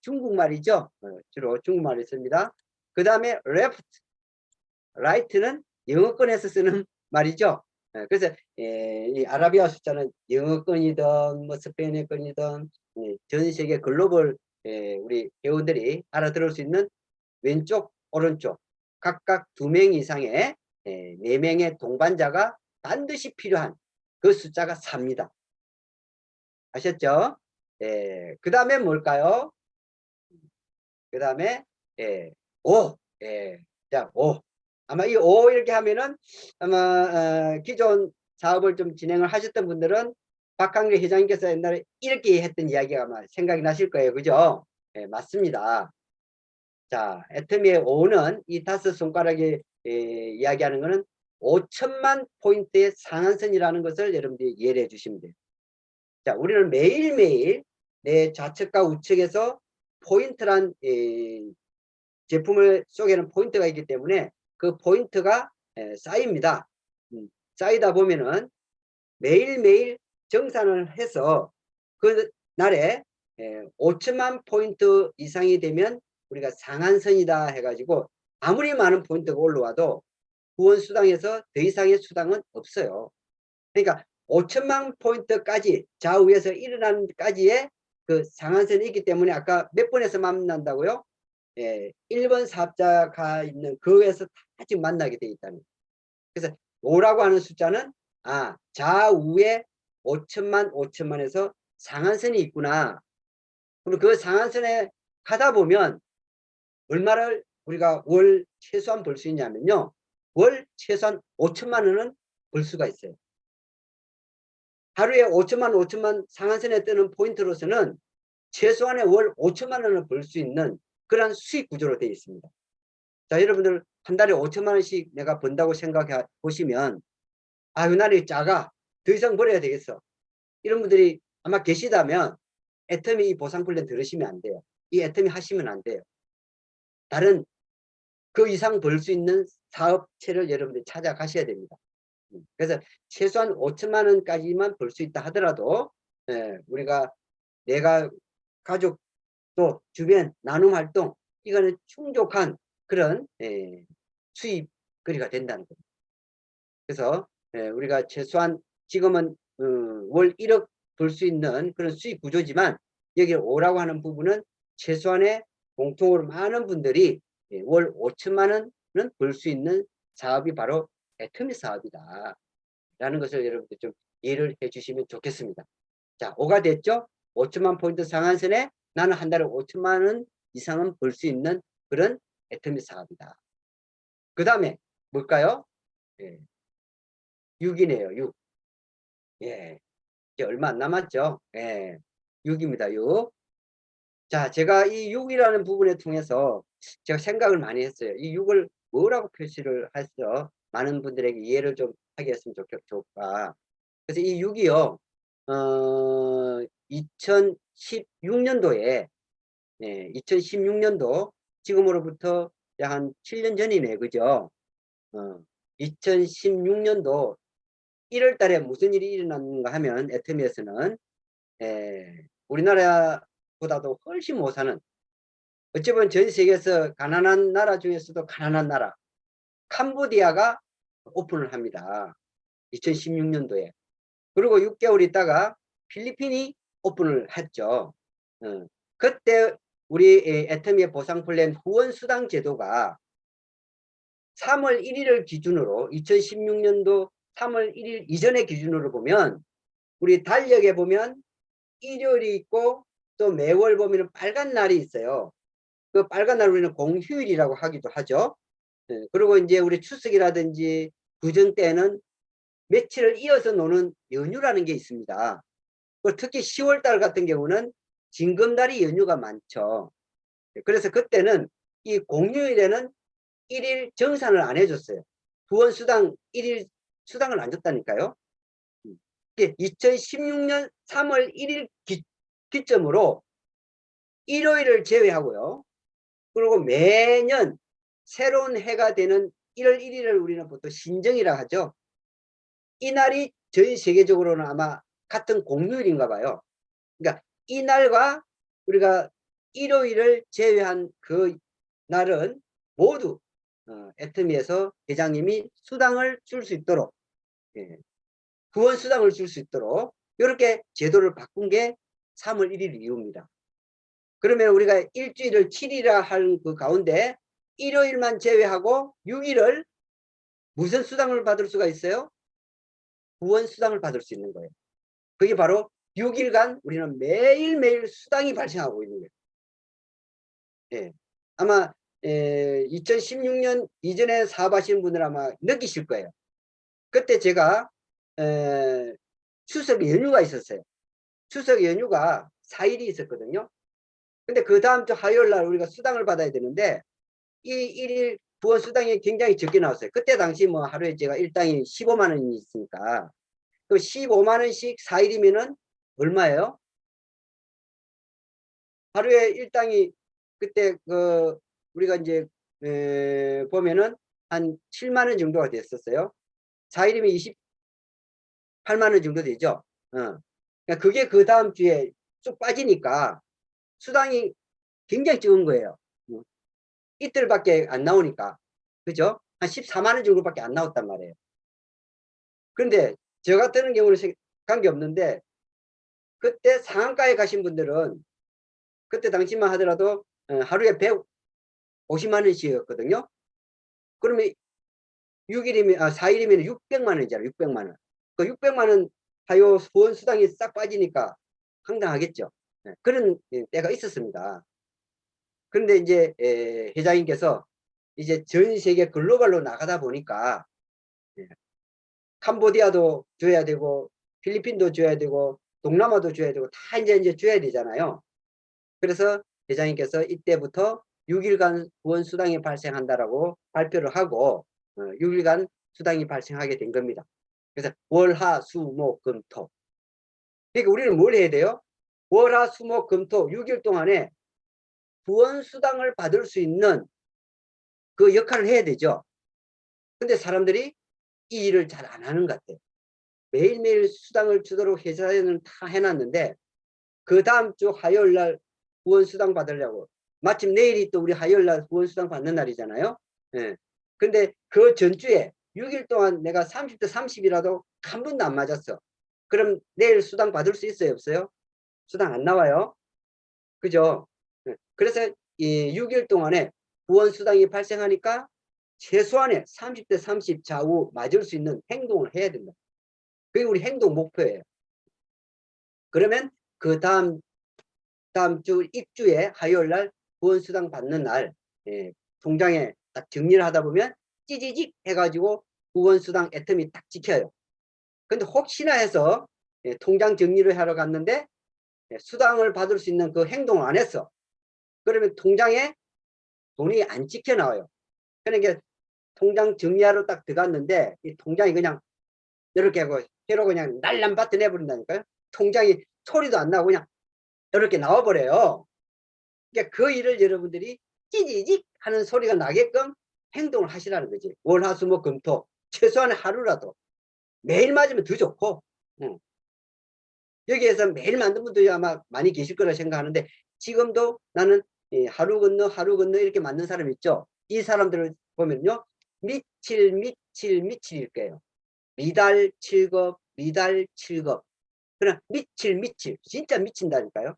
중국말이죠. 주로 중국말을 씁니다. 그 다음에 left, right는 영어권에서 쓰는 말이죠. 그래서 이 아라비아 숫자는 영어권이든 뭐 스페인어권이든 전 세계 글로벌 우리 회원들이 알아들을 수 있는 왼쪽 오른쪽 각각 2명 이상의 4명의 동반자가 반드시 필요한 그 숫자가 4입니다. 아셨죠? 그 다음에 뭘까요? 그 다음에 5. 자, 5. 아마 이 5 이렇게 하면은 아마 기존 사업을 좀 진행을 하셨던 분들은 박항래 회장님께서 옛날에 이렇게 했던 이야기가 아마 생각이 나실 거예요. 그죠? 맞습니다. 자, 애터미의 5는 이 5손가락에 이야기하는 거는 5천만 포인트의 상한선이라는 것을 여러분들이 이해를 해 주시면 돼요. 자, 우리는 매일매일 내 좌측과 우측에서 포인트란 제품을 속에는 포인트가 있기 때문에 그 포인트가 쌓입니다. 쌓이다 보면은 매일매일 정산을 해서 그 날에 5천만 포인트 이상이 되면 우리가 상한선이다 해가지고 아무리 많은 포인트가 올라와도 후원수당에서 더 이상의 수당은 없어요. 그러니까 5천만 포인트까지 좌우에서 일어나는 까지의 그 상한선이 있기 때문에 아까 몇 번에서 만난다고요? 1번 사업자가 있는 그에서 다 지금 만나게 돼 있다는. 그래서 5라고 하는 숫자는 좌우에 5천만에서 상한선이 있구나. 그리고 그 상한선에 가다 보면 얼마를 우리가 월 최소한 벌 수 있냐면요. 월 최소한 5천만 원은 벌 수가 있어요. 하루에 5천만 상한선에 뜨는 포인트로서는 최소한의 월 5천만 원을 벌 수 있는 그런 수익 구조로 되어 있습니다. 자, 여러분들 한 달에 5천만 원씩 내가 번다고 생각해 보시면 이 날이 작아. 더 이상 벌어야 되겠어. 이런 분들이 아마 계시다면 애터미 이 보상플랜 들으시면 안 돼요. 이 애터미 하시면 안 돼요. 다른 그 이상 벌 수 있는 사업체를 여러분들이 찾아가셔야 됩니다. 그래서 최소한 5천만 원까지만 벌 수 있다 하더라도 우리가 내가 가족 또 주변 나눔 활동 이거는 충족한 그런 수입거리가 된다는 겁니다. 그래서 우리가 최소한 지금은 월 1억 벌 수 있는 그런 수입 구조지만 여기 5라고 하는 부분은 최소한의 공통으로 많은 분들이 월 5천만 원은 벌 수 있는 사업이 바로 애터미 사업이다 라는 것을 여러분들 좀 이해를 해 주시면 좋겠습니다. 자, 5가 됐죠? 5천만 포인트 상한선에 나는 한 달에 5천만 원 이상은 벌 수 있는 그런 애터미 사업이다. 그 다음에 뭘까요? 6이네요. 6. 예, 이제 얼마 안 남았죠? 6입니다. 6. 자, 제가 이 6이라는 부분에 통해서 제가 생각을 많이 했어요. 이 6을 뭐라고 표시를 해서 많은 분들에게 이해를 좀 하게 했으면 좋을까. 그래서 이 6이요, 2016년도에, 2016년도, 지금으로부터 약 한 7년 전이네, 그죠? 2016년도 1월 달에 무슨 일이 일어났는가 하면, 애터미에서는, 우리나라보다도 훨씬 못 사는, 어찌 보면 전 세계에서 가난한 나라 중에서도 가난한 나라, 캄보디아가 오픈을 합니다. 2016년도에. 그리고 6개월 있다가 필리핀이 오픈을 했죠. 그때 우리 애터미의 보상 플랜 후원 수당 제도가 3월 1일을 기준으로 2016년도 3월 1일 이전의 기준으로 보면 우리 달력에 보면 일요일이 있고 또 매월 보면 빨간 날이 있어요. 그 빨간 날 우리는 공휴일이라고 하기도 하죠. 그리고 이제 우리 추석이라든지 구정 때는 며칠을 이어서 노는 연휴라는 게 있습니다. 특히 10월 달 같은 경우는 징검다리 연휴가 많죠. 그래서 그때는 이 공휴일에는 1일 정산을 안 해줬어요. 후원수당 1일 수당을 안 줬다니까요. 2016년 3월 1일 기점으로 일요일을 제외하고요. 그리고 매년 새로운 해가 되는 1월 1일을 우리는 보통 신정이라 하죠. 이 날이 전 세계적으로는 아마 같은 공휴일인가 봐요. 그러니까 이 날과 우리가 일요일을 제외한 그 날은 모두 애터미에서 회장님이 수당을 줄 수 있도록, 후원 수당을 줄 수 있도록 이렇게 제도를 바꾼 게 3월 1일 이후입니다. 그러면 우리가 일주일을 7일이라 할 그 가운데 일요일만 제외하고 6일을 무슨 수당을 받을 수가 있어요? 후원 수당을 받을 수 있는 거예요. 그게 바로 6일간 우리는 매일매일 수당이 발생하고 있는 거예요. 아마 2016년 이전에 사업하시는 분들 아마 느끼실 거예요. 그때 제가 추석 연휴가 있었어요. 추석 연휴가 4일이 있었거든요. 근데 그 다음 주 화요일 날 우리가 수당을 받아야 되는데 이 1일 부원 수당이 굉장히 적게 나왔어요. 그때 당시 뭐 하루에 제가 일당이 15만 원이 있으니까 그 15만 원씩 4일이면은 얼마예요? 하루에 일당이 그때 그 우리가 이제 보면은 한 7만 원 정도가 됐었어요. 4일이면 28만 원 정도 되죠. 그러니까 그게 그 다음 주에 쭉 빠지니까 수당이 굉장히 적은 거예요. 이틀밖에 안 나오니까. 그죠? 한 14만 원 정도밖에 안 나왔단 말이에요. 그런데 저 같은 경우는 관계없는데 그때 상한가에 가신 분들은 그때 당시만 하더라도 하루에 150만 원씩이었거든요. 그러면 6일이면 4일이면 600만 원이잖아요. 600만 원. 그 600만 원 하요 후원 수당이 싹 빠지니까 황당하겠죠. 그런 때가 있었습니다. 그런데 이제 회장님께서 이제 전 세계 글로벌로 나가다 보니까 캄보디아도 줘야 되고 필리핀도 줘야 되고 동남아도 줘야 되고 다 이제 줘야 되잖아요. 그래서 회장님께서 이때부터 6일간 후원 수당이 발생한다라고 발표를 하고 6일간 수당이 발생하게 된 겁니다. 그래서 월, 하, 수, 목, 금, 토. 그러니까 우리는 뭘 해야 돼요? 월, 하, 수, 목, 금, 토 6일 동안에 후원 수당을 받을 수 있는 그 역할을 해야 되죠. 근데 사람들이 이 일을 잘 안 하는 것 같아요. 매일매일 수당을 주도록 회사에는 다 해놨는데 그 다음 주 화요일 날 후원 수당 받으려고 마침 내일이 또 우리 화요일 날 후원 수당 받는 날이잖아요. 근데 그 전주에 6일 동안 내가 30대 30이라도 한 번도 안 맞았어. 그럼 내일 수당 받을 수 있어요, 없어요? 수당 안 나와요. 그죠? 그래서 이 6일 동안에 구원수당이 발생하니까 최소한의 30대 30 좌우 맞을 수 있는 행동을 해야 된다. 그게 우리 행동 목표예요. 그러면 그 다음 주 입주에 화요일 날 구원수당 받는 날 통장에 딱 정리를 하다 보면 찌지직 해가지고 구원수당 애텀이 딱 찍혀요. 근데 혹시나 해서 통장 정리를 하러 갔는데 수당을 받을 수 있는 그 행동을 안 했어. 그러면 통장에 돈이 안 찍혀 나와요. 그러니까 통장 정리하러 딱 들어갔는데 이 통장이 그냥 이렇게 하고 해로 그냥 날람밭에 내버린다니까요. 통장이 소리도 안 나고 그냥 이렇게 나와버려요. 그러니까 그 일을 여러분들이 찌지직 하는 소리가 나게끔 행동을 하시라는 거지. 월, 화, 수, 목, 금, 토 최소한 하루라도 매일 맞으면 더 좋고 여기에서 매일 만든 분들이 아마 많이 계실 거라 생각하는데 지금도 나는 하루 건너 이렇게 맞는 사람 있죠. 이 사람들을 보면요. 미칠 거예요. 미달 7급 미달 7급 그러나 미칠 진짜 미친다니까요.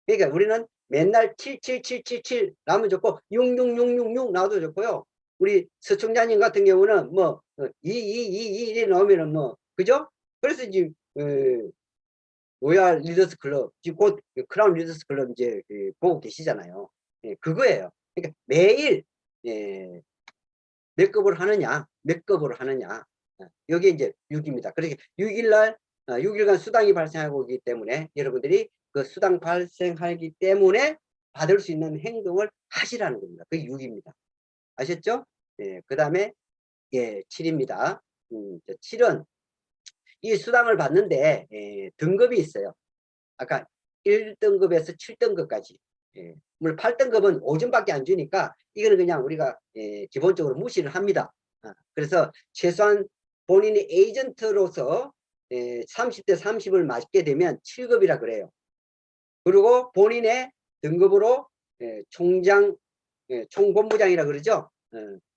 그러니까 우리는 맨날 77777 나오면 좋고 66666 나와도 좋고요. 우리 서청자님 같은 경우는 뭐 2222 나오면은 뭐 그죠? 그래서 지금 로얄 리더스 클럽 지금 곧 크라운 리더스 클럽 이제 보고 계시잖아요. 그거예요. 그러니까 매일 몇 급으로 하느냐 몇 급으로 하느냐 여기 이제 6입니다. 그렇게 6일날 6일간 수당이 발생하고 있기 때문에 여러분들이 그 수당 발생하기 때문에 받을 수 있는 행동을 하시라는 겁니다. 그게 6입니다. 아셨죠? 그 다음에 7입니다. 7은 이 수당을 받는데 등급이 있어요. 아까 1등급에서 7등급까지. 물론 8등급은 5점밖에 안 주니까 이거는 그냥 우리가 기본적으로 무시를 합니다. 그래서 최소한 본인이 에이전트로서 30대 30을 맞게 되면 7급이라 그래요. 그리고 본인의 등급으로 총장, 총본부장이라 그러죠.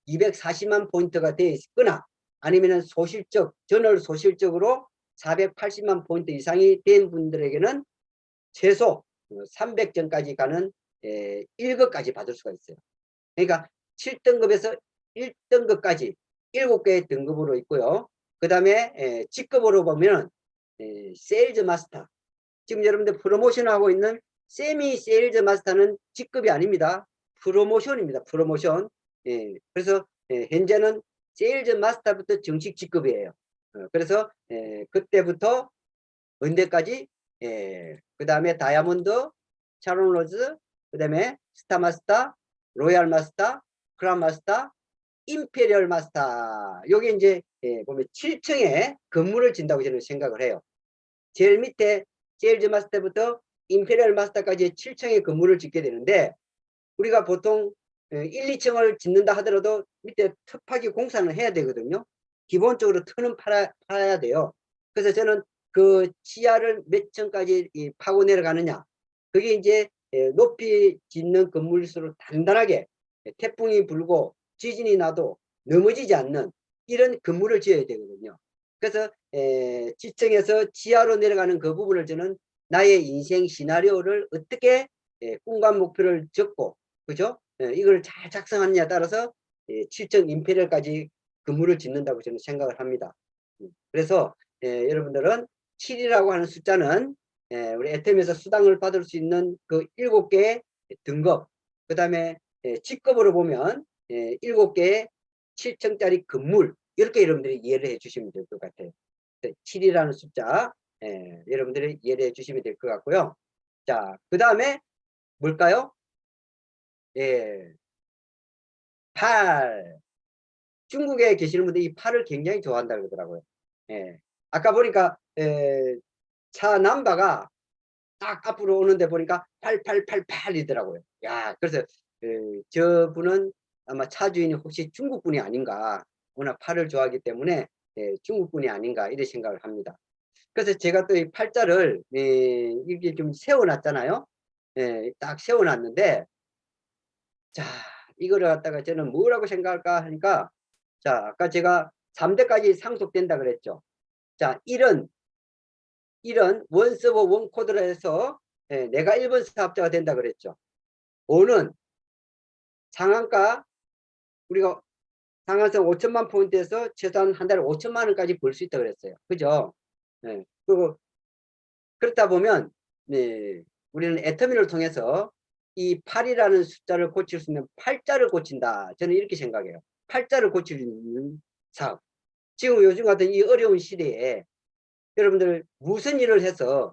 240만 포인트가 되어 있거나 아니면 소실적, 전월 소실적으로 480만 포인트 이상이 된 분들에게는 최소 300점까지 가는 1급까지 받을 수가 있어요. 그러니까 7등급에서 1등급까지 7개의 등급으로 있고요. 그 다음에 직급으로 보면 세일즈 마스터. 지금 여러분들 프로모션 하고 있는 세미 세일즈 마스터는 직급이 아닙니다. 프로모션입니다. 프로모션. 그래서 현재는 세일즈 마스터부터 정식 직급이에요. 그래서 그때부터 언제까지 그 다음에 다이아몬드, 샤론 로즈, 그 다음에 스타 마스터, 로얄 마스터, 크라운 마스터, 임페리얼 마스터. 요게 이제 보면 7층에 근무를 진다고 저는 생각을 해요. 제일 밑에 세일즈 마스터부터 임페리얼 마스터까지 7층에 근무를 짓게 되는데 우리가 보통 1, 2층을 짓는다 하더라도 밑에 톱하기 공사는 해야 되거든요. 기본적으로 턴은 팔아야 돼요. 그래서 저는 그 지하를 몇 층까지 파고 내려가느냐 그게 이제 높이 짓는 건물일수록 단단하게 태풍이 불고 지진이 나도 넘어지지 않는 이런 건물을 지어야 되거든요. 그래서 지층에서 지하로 내려가는 그 부분을 저는 나의 인생 시나리오를 어떻게 꿈과 목표를 적고 그죠? 이걸 잘 작성하느냐에 따라서 7층 임페리얼까지 건물을 짓는다고 저는 생각을 합니다. 그래서 여러분들은 7이라고 하는 숫자는 우리 애템에서 수당을 받을 수 있는 그 7개의 등급 그 다음에 직급으로 보면 7개의 7층짜리 건물 이렇게 여러분들이 이해를 해 주시면 될 것 같아요. 7이라는 숫자 여러분들이 이해를 해 주시면 될 것 같고요. 자, 그 다음에 뭘까요? 8. 중국에 계시는 분들이 이 8을 굉장히 좋아한다 그러더라고요. 아까 보니까 차 넘버가 딱 앞으로 오는데 보니까 8888이더라고요. 야, 그래서 저분은 아마 차 주인이 혹시 중국 분이 아닌가, 워낙 8을 좋아하기 때문에 중국 분이 아닌가 이런 생각을 합니다. 그래서 제가 또 이 팔자를 이렇게 좀 세워놨잖아요. 딱 세워놨는데, 자, 이거를 갖다가 저는 뭐라고 생각할까 하니까, 자, 아까 제가 3대까지 상속된다 그랬죠. 자, 1은 원서버 원코드로 해서 내가 1번 사업자가 된다 그랬죠. 5는 상한가 우리가 상한선 5천만 포인트에서 최소한 한 달에 5천만 원까지 벌 수 있다고 그랬어요. 그죠? 네. 그리고 그렇다 보면 네, 우리는 애터미를 통해서 이 8이라는 숫자를 고칠 수 있는 8자를 고친다. 저는 이렇게 생각해요. 8자를 고칠 수 있는 사업. 지금 요즘 같은 이 어려운 시대에 여러분들 무슨 일을 해서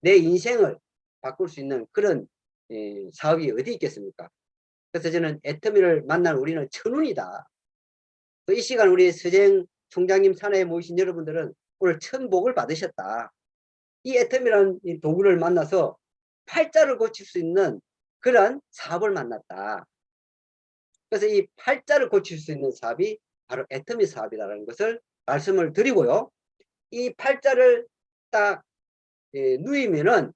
내 인생을 바꿀 수 있는 그런 사업이 어디 있겠습니까? 그래서 저는 애터미를 만난 우리는 천운이다. 이 시간 우리 서재영 총장님 산하에 모이신 여러분들은 오늘 천복을 받으셨다. 이 애터미라는 이 도구를 만나서 팔자를 고칠 수 있는 그런 사업을 만났다. 그래서 이 팔자를 고칠 수 있는 사업이 바로 애터미 사업이라는 것을 말씀을 드리고요. 이 팔자를 딱 누이면은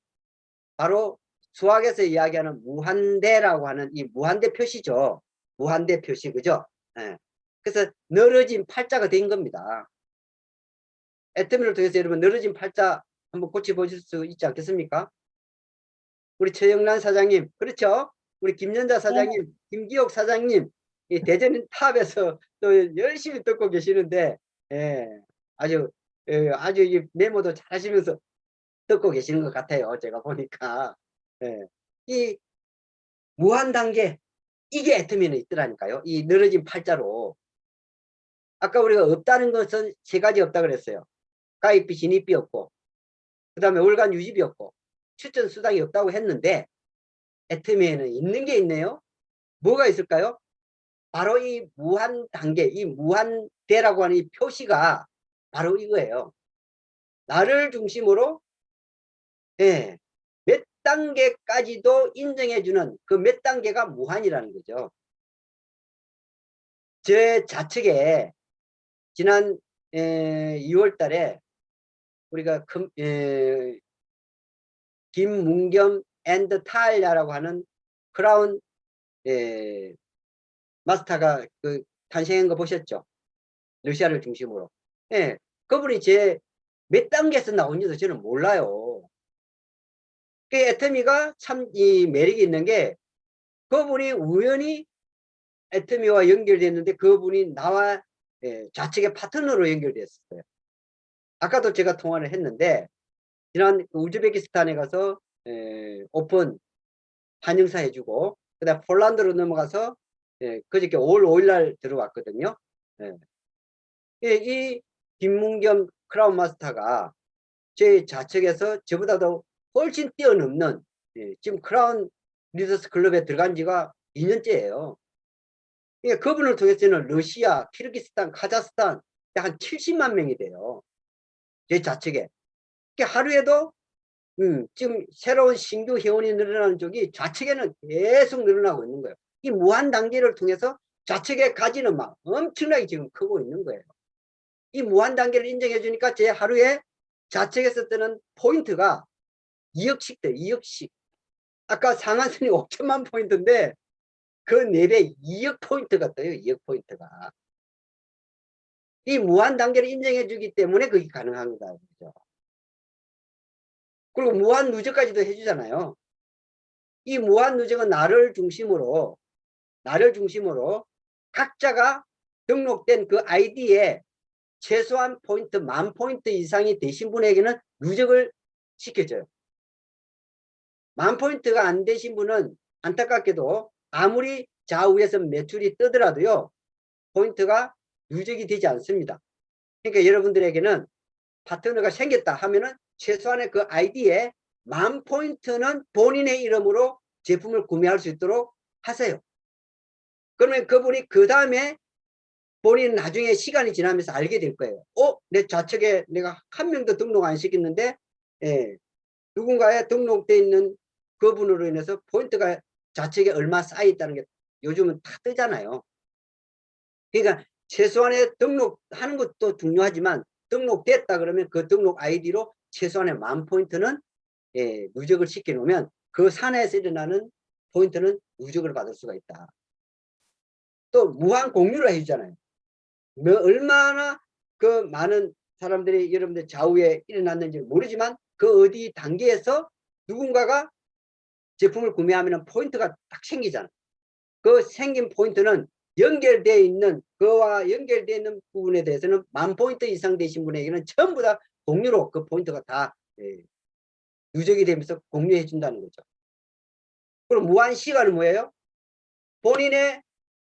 바로 수학에서 이야기하는 무한대라고 하는 이 무한대 표시죠. 무한대 표시, 그죠? 예. 그래서 늘어진 팔자가 된 겁니다. 애터미를 통해서 여러분 늘어진 팔자 한번 고쳐보실 수 있지 않겠습니까? 우리 최영란 사장님, 그렇죠? 우리 김연자 사장님, 김기옥 사장님, 이 대전 탑에서 또 열심히 듣고 계시는데, 예, 아주, 아주 이 메모도 잘 하시면서 듣고 계시는 것 같아요. 제가 보니까. 예. 이 무한 단계, 이게 애터미는 있더라니까요. 이 늘어진 팔자로. 아까 우리가 없다는 것은 세 가지 없다 그랬어요. 가입비, 진입비 없고, 그 다음에 월간 유지비 없고, 추천 수당이 없다고 했는데, 애터미에는 있는 게 있네요. 뭐가 있을까요? 바로 이 무한 단계, 이 무한대라고 하는 이 표시가 바로 이거예요. 나를 중심으로 예, 몇 단계까지도 인정해주는 그 몇 단계가 무한이라는 거죠. 제 좌측에 지난 2월 달에 우리가 김문겸 앤드 타일야라고 하는 크라운 마스터가 그 탄생한 거 보셨죠? 러시아를 중심으로. 예, 그분이 제 몇 단계에서 나온지도 저는 몰라요. 그 애터미가 참 이 매력이 있는 게 그분이 우연히 애터미와 연결됐는데 그분이 나와 좌측의 파트너로 연결됐어요. 아까도 제가 통화를 했는데 지난 우즈베키스탄에 가서 오픈 환영사 해주고 그다음 폴란드로 넘어가서 그저께 5월 5일 날 들어왔거든요. 이 김문겸 크라운 마스터가 제 좌측에서 저보다도 훨씬 뛰어넘는 지금 크라운 리더스 클럽에 들어간 지가 2년째예요. 그분을 통해서는 러시아, 키르기스탄, 카자흐스탄 한 70만 명이 돼요. 제 좌측에. 하루에도 지금 새로운 신규 회원이 늘어나는 쪽이 좌측에는 계속 늘어나고 있는 거예요. 이 무한 단계를 통해서 좌측의 가지는 막 엄청나게 지금 크고 있는 거예요. 이 무한 단계를 인정해 주니까 제 하루에 좌측에서 뜨는 포인트가 2억씩 돼, 2억씩. 아까 상한선이 5천만 포인트인데 그 4배 2억 포인트가 떠요, 2억 포인트가. 이 무한 단계를 인정해 주기 때문에 그게 가능한 거다. 그죠? 그리고 무한 누적까지도 해주잖아요. 이 무한 누적은 나를 중심으로 각자가 등록된 그 아이디에 최소한 포인트 10,000포인트 이상이 되신 분에게는 누적을 시켜줘요. 10,000포인트가 안 되신 분은 안타깝게도 아무리 좌우에서 매출이 뜨더라도요. 포인트가 누적이 되지 않습니다. 그러니까 여러분들에게는 파트너가 생겼다 하면은 최소한의 그 아이디에 10,000포인트는 본인의 이름으로 제품을 구매할 수 있도록 하세요. 그러면 그분이 그 다음에 본인은 나중에 시간이 지나면서 알게 될 거예요. 내 좌측에 내가 한 명도 등록 안 시켰는데 누군가에 등록되어 있는 그분으로 인해서 포인트가 좌측에 얼마 쌓여 있다는 게 요즘은 다 뜨잖아요. 그러니까 최소한의 등록하는 것도 중요하지만 등록됐다 그러면 그 등록 아이디로 최소한의 10,000포인트는 누적을 시켜 놓으면 그 산에서 일어나는 포인트는 누적을 받을 수가 있다. 또 무한 공유를 해주잖아요. 얼마나 그 많은 사람들이 여러분들 좌우에 일어났는지 모르지만 그 어디 단계에서 누군가가 제품을 구매하면 포인트가 딱 생기잖아. 그 생긴 포인트는 연결되어 있는 그와 연결되어 있는 부분에 대해서는 10,000포인트 이상 되신 분에게는 전부 다 공유로 그 포인트가 다 누적이 되면서 공유해 준다는 거죠. 그럼 무한 시간은 뭐예요? 본인의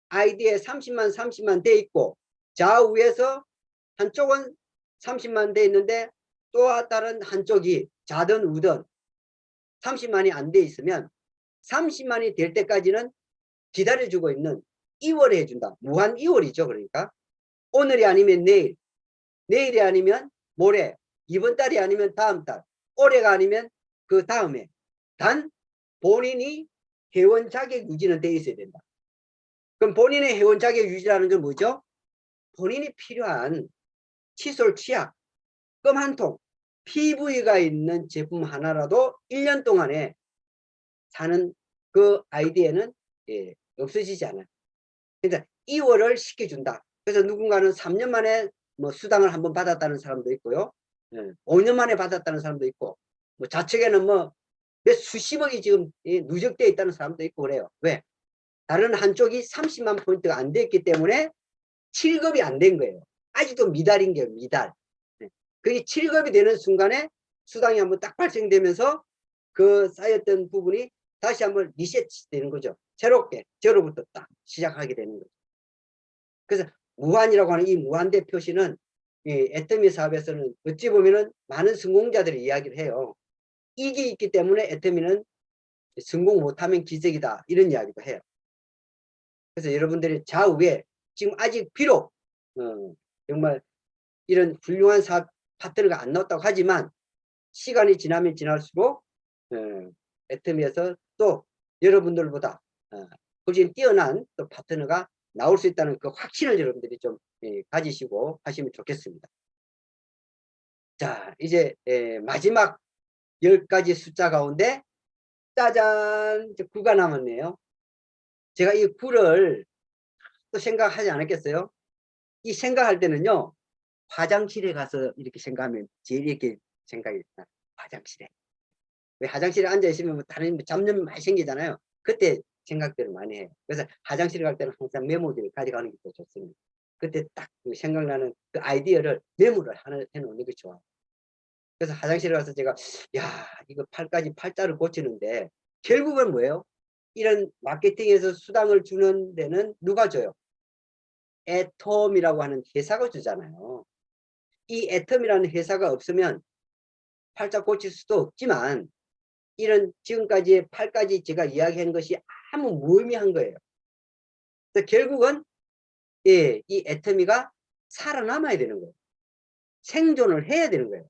아이디에 30만 돼 있고 좌우에서 한쪽은 30만 돼 있는데 또 다른 한쪽이 좌든 우든 30만이 안 돼 있으면 30만이 될 때까지는 기다려주고 있는 이월을 해준다. 무한 이월이죠. 그러니까 오늘이 아니면 내일, 내일이 아니면 모레, 이번 달이 아니면 다음 달, 올해가 아니면 그 다음에. 단 본인이 회원 자격 유지는 돼 있어야 된다. 그럼 본인의 회원 자격 유지라는 건 뭐죠? 본인이 필요한 칫솔, 치약, 껌 한 통, PV가 있는 제품 하나라도 1년 동안에 사는 그 아이디에는 없어지지 않아요. 그러니까 2월을 시켜준다. 그래서 누군가는 3년 만에 뭐 수당을 한번 받았다는 사람도 있고요. 5년 만에 받았다는 사람도 있고, 뭐 좌측에는 뭐 몇 수십억이 지금 누적되어 있다는 사람도 있고 그래요. 왜? 다른 한쪽이 30만 포인트가 안 됐기 때문에 7급이 안 된 거예요. 아직도 미달인 거예요. 미달. 그게 7급이 되는 순간에 수당이 한번 딱 발생되면서 그 쌓였던 부분이 다시 한번 리셋 되는 거죠. 새롭게 제로부터 딱 시작하게 되는 거죠. 그래서 무한이라고 하는 이 무한대 표시는 이 애터미 사업에서는 어찌 보면은 많은 성공자들이 이야기를 해요. 이게 있기 때문에 애터미는 성공 못하면 기적이다 이런 이야기도 해요. 그래서 여러분들이 좌우에 지금 아직 비록 정말 이런 훌륭한 사업 파트너가 안 나왔다고 하지만 시간이 지나면 지날수록 애터미에서 또 여러분들보다 훨씬 뛰어난 또 파트너가 나올 수 있다는 그 확신을 여러분들이 좀 가지시고 하시면 좋겠습니다. 자, 이제 마지막 10가지 숫자 가운데 짜잔, 이제 9가 남았네요. 제가 이 9를 또 생각하지 않았겠어요? 이 생각할 때는요, 화장실에 가서 이렇게 생각하면 제일 이렇게 생각이 나. 화장실에. 왜 화장실에 앉아 있으면 뭐 다른 잡념이 많이 생기잖아요. 그때 생각들을 많이 해요. 그래서 화장실에 갈 때는 항상 메모지를 가져가는 게 더 좋습니다. 그때 딱 생각나는 그 아이디어를 메모를 해놓는 게 좋아요. 그래서 화장실에 가서 제가 야 이거 팔자를 고치는데 결국은 뭐예요? 이런 마케팅에서 수당을 주는 데는 누가 줘요? 애톰이라고 하는 회사가 주잖아요. 이 애톰이라는 회사가 없으면 팔자 고칠 수도 없지만 이런 지금까지의 8가지 제가 이야기한 것이 아무 무의미한 거예요. 그래서 결국은 이 애터미가 살아남아야 되는 거예요. 생존을 해야 되는 거예요.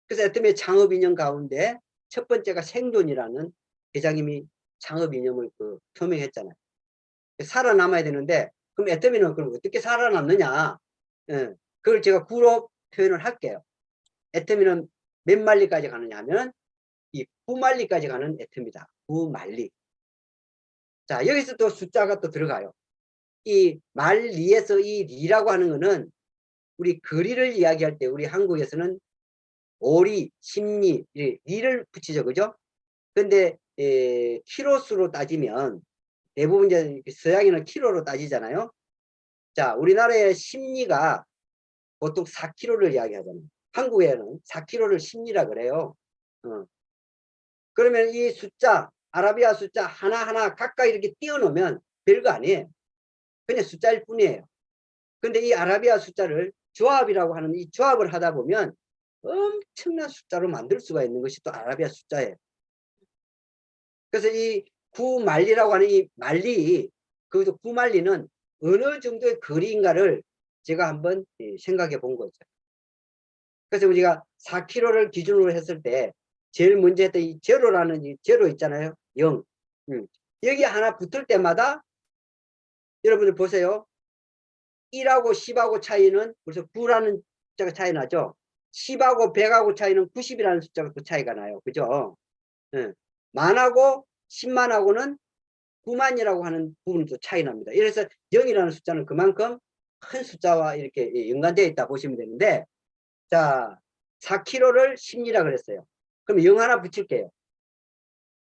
그래서 애터미의 창업 이념 가운데 첫 번째가 생존이라는 회장님이 창업 이념을 표명했잖아요. 살아남아야 되는데 그럼 애터미는 그럼 어떻게 살아남느냐? 그걸 제가 구로 표현을 할게요. 애터미는 몇 마리까지 가느냐 하면 이 9만리까지 가는 애터미다. 9만리. 자, 여기서 또 숫자가 또 들어가요. 이 말리에서 이 리라고 하는 거는 우리 거리를 이야기할 때 우리 한국에서는 오리, 십리, 리를 붙이죠. 그죠? 근데 키로수로 따지면 대부분 이제 서양에는 키로로 따지잖아요. 자, 우리나라의 십리가 보통 4kg를 이야기하잖아요. 한국에는 4kg를 십리라 그래요. 그러면 이 숫자, 아라비아 숫자 하나하나 각각 이렇게 띄워놓으면 별거 아니에요. 그냥 숫자일 뿐이에요. 근데 이 아라비아 숫자를 조합이라고 하는 이 조합을 하다 보면 엄청난 숫자로 만들 수가 있는 것이 또 아라비아 숫자예요. 그래서 이 9만리라고 하는 이 만리, 그 9만리는 어느 정도의 거리인가를 제가 한번 생각해 본 거죠. 그래서 우리가 4km를 기준으로 했을 때 제일 먼저 했던 이 제로라는 이 제로 있잖아요. 0. 여기 하나 붙을 때마다 여러분들 보세요. 1하고 10하고 차이는 벌써 9라는 숫자가 차이 나죠. 10하고 100하고 차이는 90이라는 숫자가 또 차이가 나요. 그죠? 만하고 10만하고는 9만이라고 하는 부분도 차이 납니다. 그래서 0이라는 숫자는 그만큼 큰 숫자와 이렇게 연관되어 있다 보시면 되는데, 자, 4km를 10리라 그랬어요. 그럼 0 하나 붙일게요.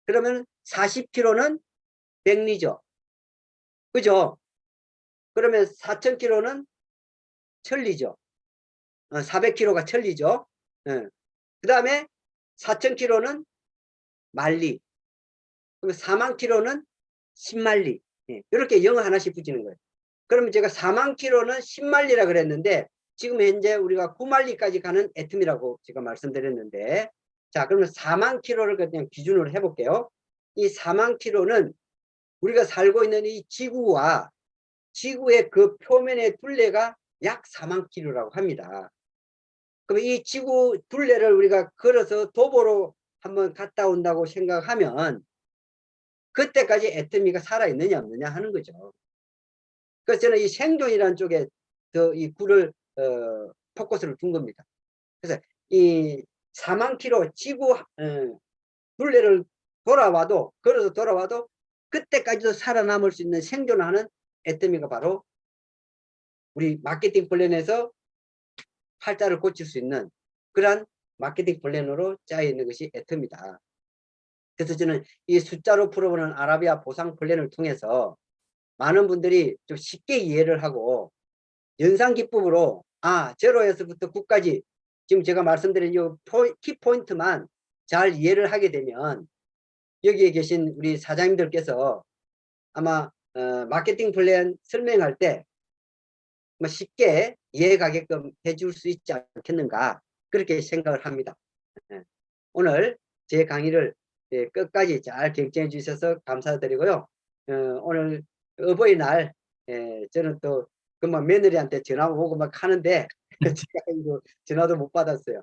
그러면 40km는 100리죠. 그죠? 그러면 4,000km는 천리죠. 400km가 천리죠. 그 다음에 4,000km는 만리. 그럼 40,000km는 10만리. 이렇게 영어 하나씩 붙이는 거예요. 그러면 제가 40,000km는 10만리라 그랬는데 지금 현재 우리가 9만리까지 가는 애텀이라고 제가 말씀드렸는데, 자, 그러면 40,000km를 그냥 기준으로 해볼게요. 이 40,000km는 우리가 살고 있는 이 지구와 지구의 그 표면의 둘레가 약 40,000km라고 합니다. 그럼 이 지구 둘레를 우리가 걸어서 도보로 한번 갔다 온다고 생각하면 그때까지 애터미가 살아있느냐 없느냐 하는 거죠. 그래서 저는 이 생존이라는 쪽에 더 이 굴을 포커스를 둔 겁니다. 그래서 이 40,000km 지구 둘레를 돌아와도 걸어서 돌아와도 그때까지도 살아남을 수 있는 생존하는 애터미가 바로 우리 마케팅 플랜에서 팔자를 고칠 수 있는 그러한 마케팅 플랜으로 짜여 있는 것이 애터미다. 그래서 저는 이 숫자로 풀어보는 아라비아 보상 플랜을 통해서 많은 분들이 좀 쉽게 이해를 하고 연상 기법으로 제로에서부터 9까지 지금 제가 말씀드린 이 키포인트만 잘 이해를 하게 되면 여기에 계신 우리 사장님들께서 아마 마케팅 플랜 설명할 때 뭐 쉽게 이해 가게끔 해줄 수 있지 않겠는가 그렇게 생각을 합니다. 오늘 제 강의를 끝까지 잘 경청해 주셔서 감사드리고요. 오늘 어버이날 저는 또 금방 며느리한테 전화 오고 막 하는데 제가 이거 전화도 못 받았어요.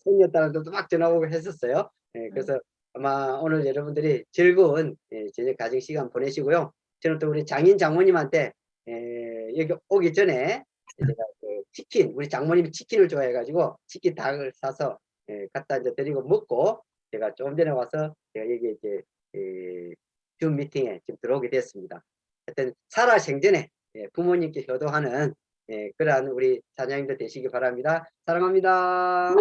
손녀딸한테도 막 전화 오고 했었어요. 그래서 아마 오늘 여러분들이 즐거운 저녁 가정 시간 보내시고요. 저는 또 우리 장인 장모님한테 여기 오기 전에 제가 그 치킨, 우리 장모님이 치킨을 좋아해가지고 치킨 닭을 사서 갖다 이제 드리고 먹고 제가 조금 전에 와서 제가 여기 이제 줌 미팅에 지금 들어오게 됐습니다. 하여튼 살아생전에 부모님께 효도하는 그러한 우리 사장님들 되시기 바랍니다. 사랑합니다.